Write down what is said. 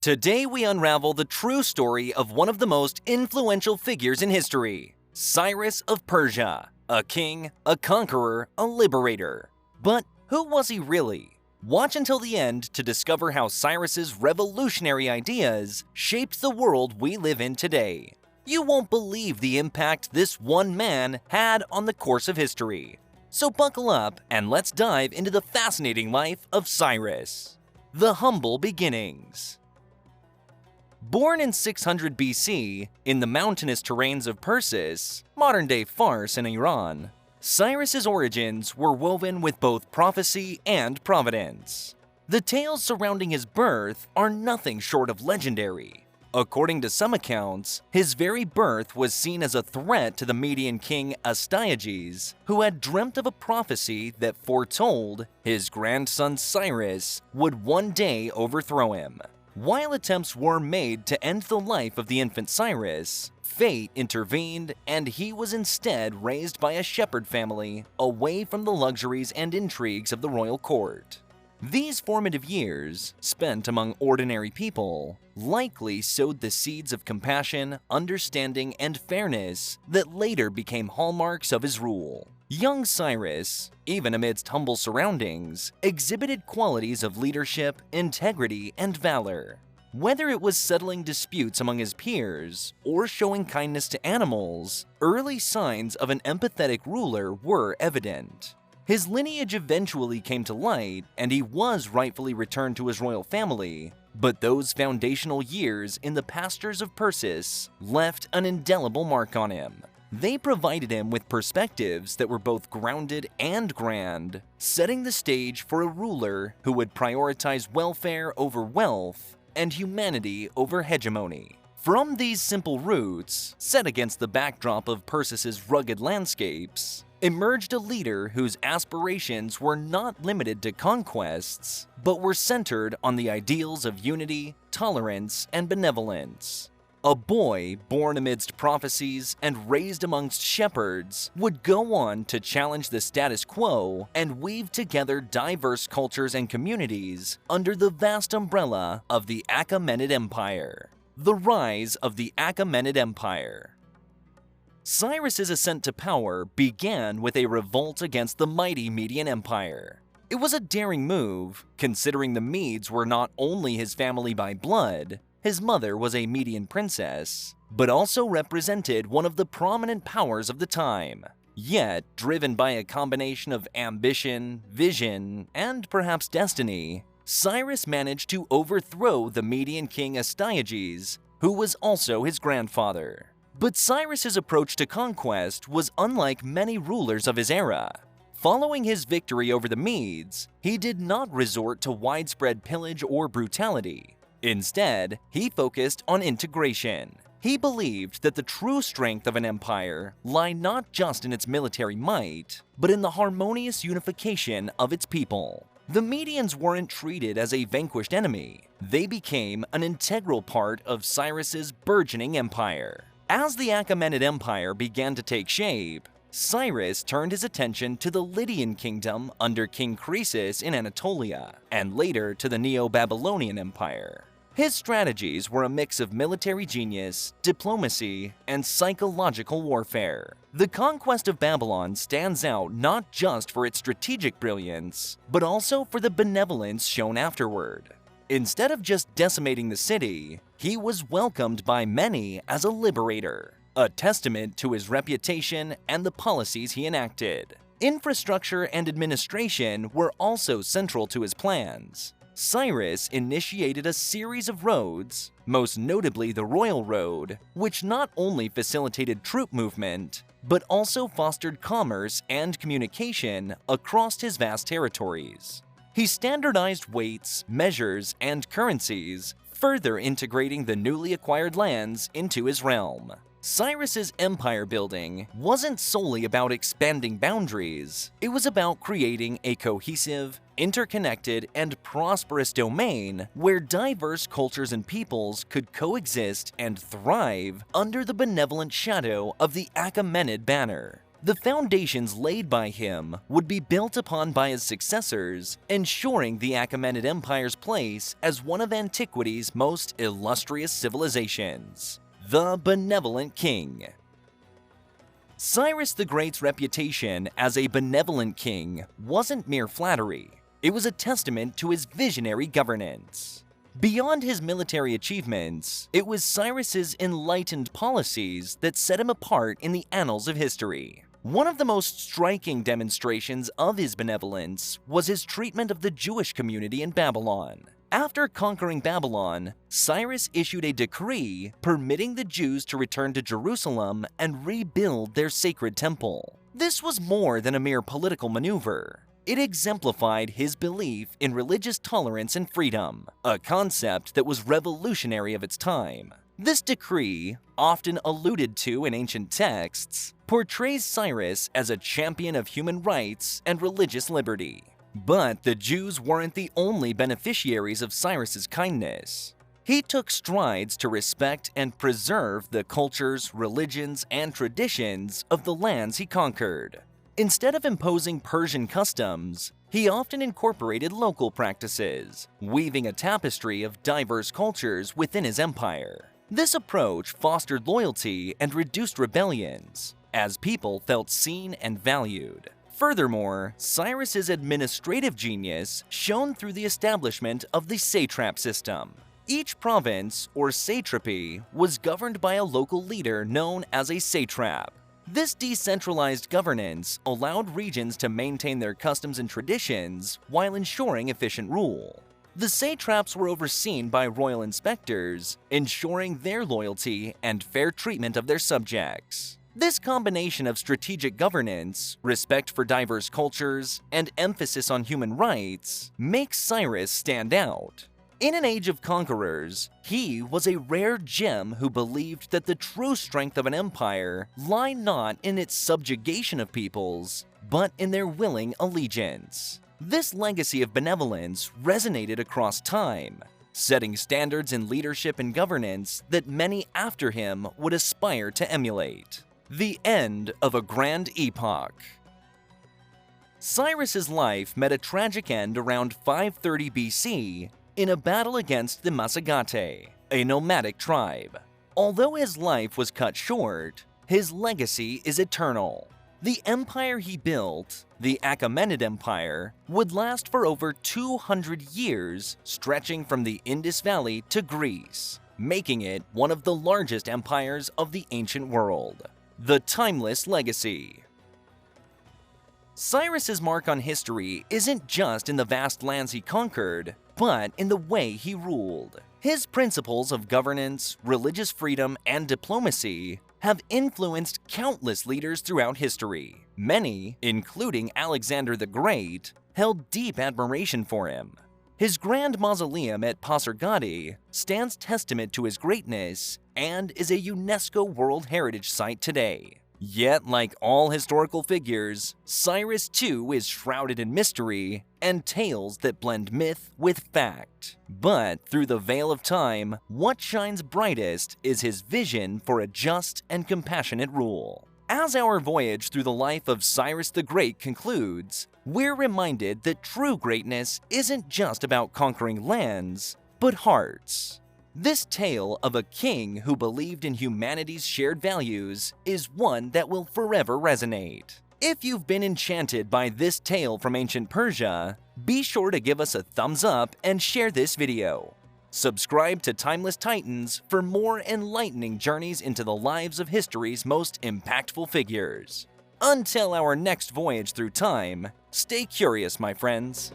Today we unravel the true story of one of the most influential figures in history, Cyrus of Persia, a king, a conqueror, a liberator. But who was he really? Watch until the end to discover how Cyrus's revolutionary ideas shaped the world we live in today. You won't believe the impact this one man had on the course of history. So buckle up and let's dive into the fascinating life of Cyrus. The humble beginnings. Born in 600 BC in the mountainous terrains of Persis, modern-day Fars in Iran, Cyrus's origins were woven with both prophecy and providence. The tales surrounding his birth are nothing short of legendary. According to some accounts, his very birth was seen as a threat to the Median king Astyages, who had dreamt of a prophecy that foretold his grandson Cyrus would one day overthrow him. While attempts were made to end the life of the infant Cyrus, fate intervened and he was instead raised by a shepherd family away from the luxuries and intrigues of the royal court. These formative years, spent among ordinary people, likely sowed the seeds of compassion, understanding, and fairness that later became hallmarks of his rule. Young Cyrus, even amidst humble surroundings, exhibited qualities of leadership, integrity, and valor. Whether it was settling disputes among his peers or showing kindness to animals, early signs of an empathetic ruler were evident. His lineage eventually came to light, and he was rightfully returned to his royal family, but those foundational years in the pastures of Persis left an indelible mark on him. They provided him with perspectives that were both grounded and grand, setting the stage for a ruler who would prioritize welfare over wealth and humanity over hegemony. From these simple roots, set against the backdrop of Persis's rugged landscapes, emerged a leader whose aspirations were not limited to conquests, but were centered on the ideals of unity, tolerance, and benevolence. A boy born amidst prophecies and raised amongst shepherds would go on to challenge the status quo and weave together diverse cultures and communities under the vast umbrella of the Achaemenid Empire. The rise of the Achaemenid Empire. Cyrus's ascent to power began with a revolt against the mighty Median Empire. It was a daring move, considering the Medes were not only his family by blood, his mother was a Median princess, but also represented one of the prominent powers of the time. Yet, driven by a combination of ambition, vision, and perhaps destiny, Cyrus managed to overthrow the Median king Astyages, who was also his grandfather. But Cyrus's approach to conquest was unlike many rulers of his era. Following his victory over the Medes, he did not resort to widespread pillage or brutality. Instead, he focused on integration. He believed that the true strength of an empire lay not just in its military might, but in the harmonious unification of its people. The Medians weren't treated as a vanquished enemy. They became an integral part of Cyrus's burgeoning empire. As the Achaemenid Empire began to take shape, Cyrus turned his attention to the Lydian kingdom under King Croesus in Anatolia, and later to the Neo-Babylonian Empire. His strategies were a mix of military genius, diplomacy, and psychological warfare. The conquest of Babylon stands out not just for its strategic brilliance, but also for the benevolence shown afterward. Instead of just decimating the city, he was welcomed by many as a liberator, a testament to his reputation and the policies he enacted. Infrastructure and administration were also central to his plans. Cyrus initiated a series of roads, most notably the Royal Road, which not only facilitated troop movement, but also fostered commerce and communication across his vast territories. He standardized weights, measures, and currencies, further integrating the newly acquired lands into his realm. Cyrus's empire building wasn't solely about expanding boundaries, it was about creating a cohesive, interconnected, and prosperous domain where diverse cultures and peoples could coexist and thrive under the benevolent shadow of the Achaemenid banner. The foundations laid by him would be built upon by his successors, ensuring the Achaemenid Empire's place as one of antiquity's most illustrious civilizations. The Benevolent King. Cyrus the Great's reputation as a benevolent king wasn't mere flattery. It was a testament to his visionary governance. Beyond his military achievements, it was Cyrus's enlightened policies that set him apart in the annals of history. One of the most striking demonstrations of his benevolence was his treatment of the Jewish community in Babylon. After conquering Babylon, Cyrus issued a decree permitting the Jews to return to Jerusalem and rebuild their sacred temple. This was more than a mere political maneuver. It exemplified his belief in religious tolerance and freedom, a concept that was revolutionary of its time. This decree, often alluded to in ancient texts, portrays Cyrus as a champion of human rights and religious liberty. But the Jews weren't the only beneficiaries of Cyrus's kindness. He took strides to respect and preserve the cultures, religions, and traditions of the lands he conquered. Instead of imposing Persian customs, he often incorporated local practices, weaving a tapestry of diverse cultures within his empire. This approach fostered loyalty and reduced rebellions, as people felt seen and valued. Furthermore, Cyrus's administrative genius shone through the establishment of the satrap system. Each province, or satrapy, was governed by a local leader known as a satrap. This decentralized governance allowed regions to maintain their customs and traditions while ensuring efficient rule. The satraps were overseen by royal inspectors, ensuring their loyalty and fair treatment of their subjects. This combination of strategic governance, respect for diverse cultures, and emphasis on human rights makes Cyrus stand out. In an age of conquerors, he was a rare gem who believed that the true strength of an empire lay not in its subjugation of peoples, but in their willing allegiance. This legacy of benevolence resonated across time, setting standards in leadership and governance that many after him would aspire to emulate. The end of a grand epoch. Cyrus's life met a tragic end around 530 BC in a battle against the Massagetæ, a nomadic tribe. Although his life was cut short, his legacy is eternal. The empire he built, the Achaemenid Empire, would last for over 200 years, stretching from the Indus Valley to Greece, making it one of the largest empires of the ancient world. The timeless legacy. Cyrus's mark on history isn't just in the vast lands he conquered, but in the way he ruled. His principles of governance, religious freedom, and diplomacy have influenced countless leaders throughout history. Many, including Alexander the Great, held deep admiration for him. His grand mausoleum at Pasargadae stands testament to his greatness and is a UNESCO World Heritage Site today. Yet, like all historical figures, Cyrus too is shrouded in mystery and tales that blend myth with fact. But through the veil of time, what shines brightest is his vision for a just and compassionate rule. As our voyage through the life of Cyrus the Great concludes, we're reminded that true greatness isn't just about conquering lands, but hearts. This tale of a king who believed in humanity's shared values is one that will forever resonate. If you've been enchanted by this tale from ancient Persia, be sure to give us a thumbs up and share this video. Subscribe to Timeless Titans for more enlightening journeys into the lives of history's most impactful figures. Until our next voyage through time, stay curious, my friends.